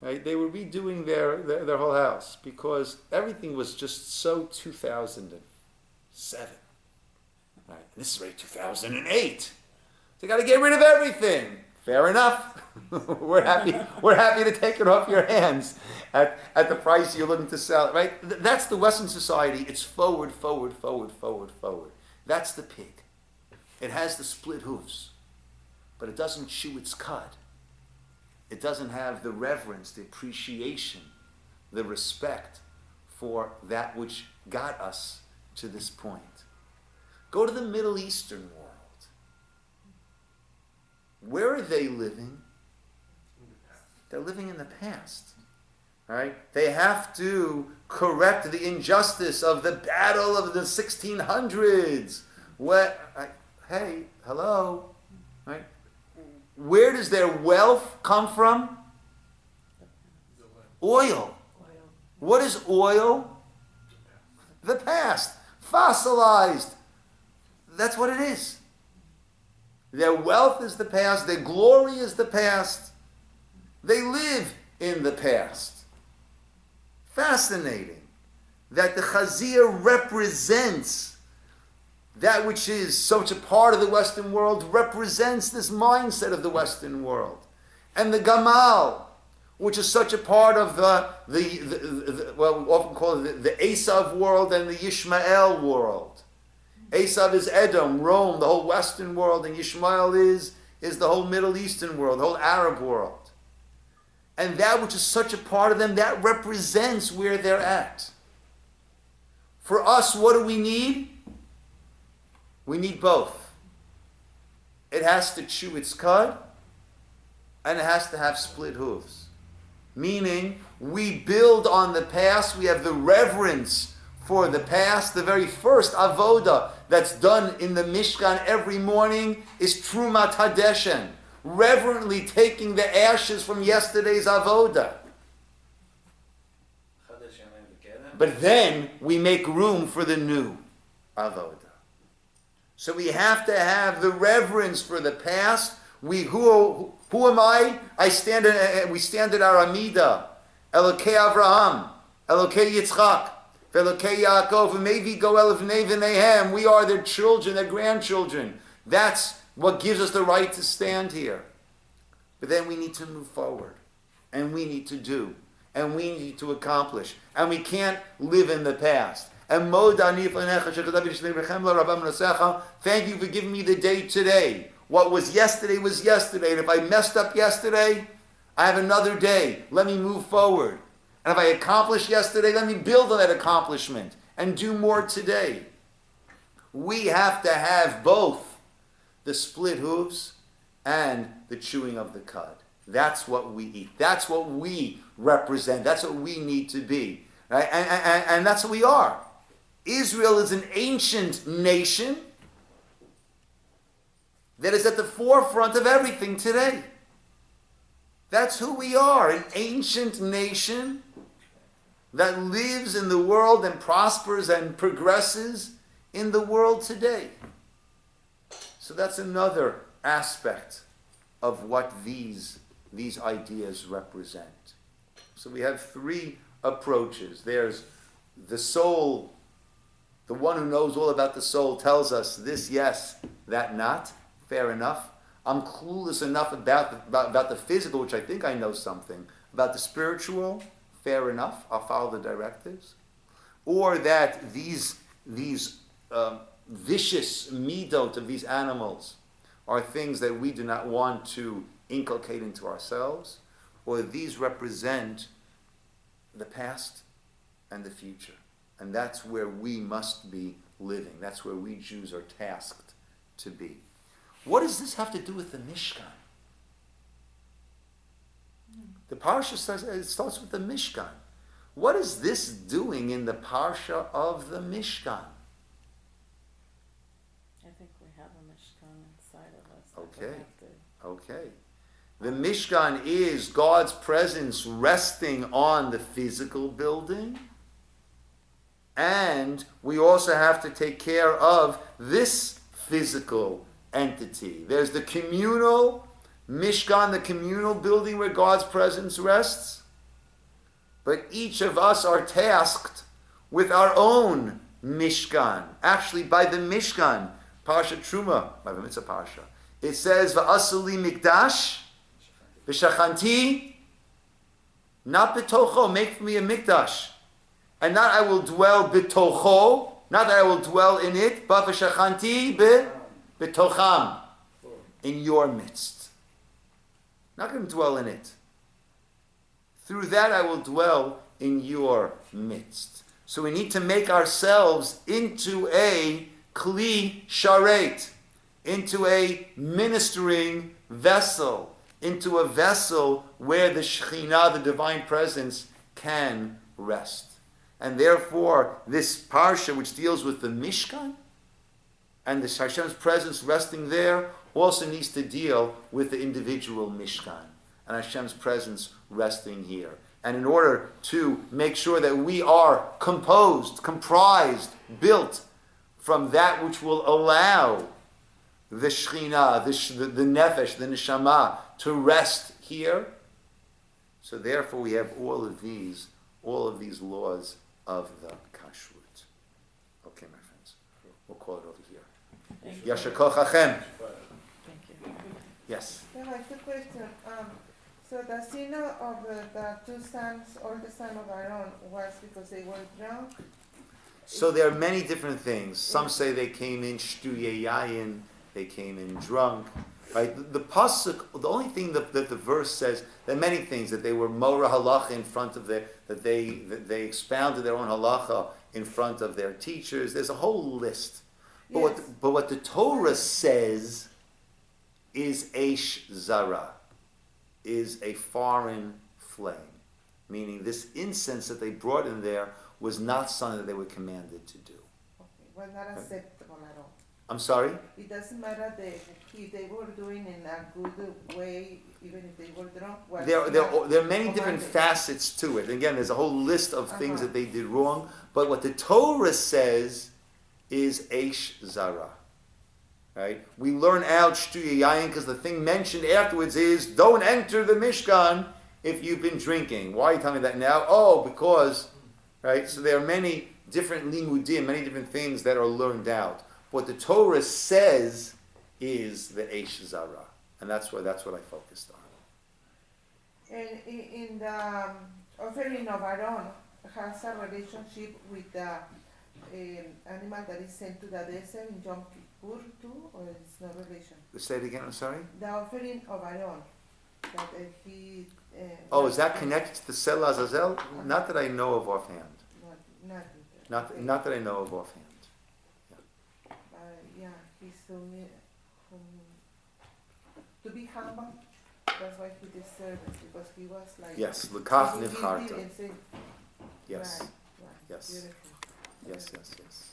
Right? They were redoing their whole house because everything was just so 2007. Right? And this is already 2008. They got to get rid of everything. Fair enough. We're happy. We're happy to take it off your hands at the price you're looking to sell it. Right? That's the Western society. It's forward, forward, forward, forward, forward. That's the pig. It has the split hooves, but it doesn't chew its cud. It doesn't have the reverence, the appreciation, the respect for that which got us to this point. Go to the Middle Eastern world. Where are they living? They're living in the past. Right? They have to correct the injustice of the battle of the 1600s. Hey, hello. Right? Where does their wealth come from? Oil. What is oil? The past. Fossilized. That's what it is. Their wealth is the past. Their glory is the past. They live in the past. Fascinating that the Chazir represents that which is such a part of the Western world, represents this mindset of the Western world. And the Gamal, which is such a part of the well, we often call it the Esav world and the Yishmael world. Esav is Edom, Rome, the whole Western world, and Yishmael is the whole Middle Eastern world, the whole Arab world. And that which is such a part of them, that represents where they're at. For us, what do we need? We need both. It has to chew its cud, and it has to have split hooves. Meaning, we build on the past, we have the reverence for the past. The very first avoda that's done in the Mishkan every morning is Trumat Hadeshen, reverently taking the ashes from yesterday's avoda. But then we make room for the new avoda. So we have to have the reverence for the past. Who am I? We stand at our Amida. Elokei Avraham, Elokei Yitzchak, Elokei Yaakov, Mevi Goel Vnei V'neihem. We are their children, their grandchildren. That's what gives us the right to stand here. But then we need to move forward. And we need to do. And we need to accomplish. And we can't live in the past. And thank you for giving me the day today. What was yesterday was yesterday. And if I messed up yesterday, I have another day. Let me move forward. And if I accomplished yesterday, let me build on that accomplishment and do more today. We have to have both the split hooves and the chewing of the cud. That's what we eat. That's what we represent. That's what we need to be. Right? And that's what we are. Israel is an ancient nation that is at the forefront of everything today. That's who we are, an ancient nation that lives in the world and prospers and progresses in the world today. So that's another aspect of what these ideas represent. So we have three approaches. There's the soul. The one who knows all about the soul tells us this yes, that not. Fair enough. I'm clueless enough about the physical, which I think I know something. About the spiritual, fair enough. I'll follow the directives. Or that these vicious midot of these animals are things that we do not want to inculcate into ourselves. Or these represent the past and the future. And that's where we must be living. That's where we Jews are tasked to be. What does this have to do with the Mishkan? The Parsha says it starts with the Mishkan. What is this doing in the Parsha of the Mishkan? I think we have a Mishkan inside of us. Okay. The Mishkan is God's presence resting on the physical building. And we also have to take care of this physical entity. There's the communal Mishkan, the communal building where God's presence rests. But each of us are tasked with our own Mishkan. Actually, by the Mishkan, Parsha Truma, by the Mitzvah Parsha, it says, V'asuli mikdash, v'shachanti, not betocho, make for me a mikdash. And not I will dwell betocho, not that I will dwell in it, but v'shachanti betocham, in your midst. Not going to dwell in it. Through that I will dwell in your midst. So we need to make ourselves into a kli sharet, into a ministering vessel, into a vessel where the Shekhinah, the divine presence, can rest. And therefore, this parsha, which deals with the Mishkan, and the Hashem's presence resting there, also needs to deal with the individual Mishkan, and Hashem's presence resting here. And in order to make sure that we are composed, comprised, built from that which will allow the Shekhinah, the Nefesh, the Neshama, to rest here. So therefore we have all of these laws of the Kashrut. Okay, my friends, we'll call it over here. Yasher kol chachem. Thank you. Yes. Yeah, I have a question. So the Ciner of the two sons, or the son of Aaron, was because they were drunk? So there are many different things. Some say they came in shtuye yayin, they came in drunk. Right? The pasuk, the only thing that the verse says, there are many things that they were mora halacha in front of that they expounded their own halacha in front of their teachers. There's a whole list. But Yes. what the Torah says is eish zara, is a foreign flame. Meaning this incense that they brought in there was not something that they were commanded to do. Okay, was not acceptable at all. I'm sorry? It doesn't matter if they were doing in a good way, even if they were drunk. There are many different facets to it. Again, there's a whole list of things that they did wrong. But what the Torah says is eish zara. Right? We learn out shtuye yayin because the thing mentioned afterwards is don't enter the Mishkan if you've been drinking. Why are you telling me that now? Oh, because, right? So there are many different limudim, many different things that are learned out. What the Torah says is the eish zara, and that's what I focused on. And in the offering of Aaron has a relationship with the animal that is sent to the desert in Yom Kippur too, or it's no relation? Say it again. I'm sorry. The offering of Aaron that he. Is that connected to the Sel Azazel? Not that I know of offhand. Not that I know of offhand. Yeah, he's to be humble. That's why he deserved it, because he was like. Yes, l'kach he was nivcharta. guilty and said, Yes. right, Yes. beautiful. Yes.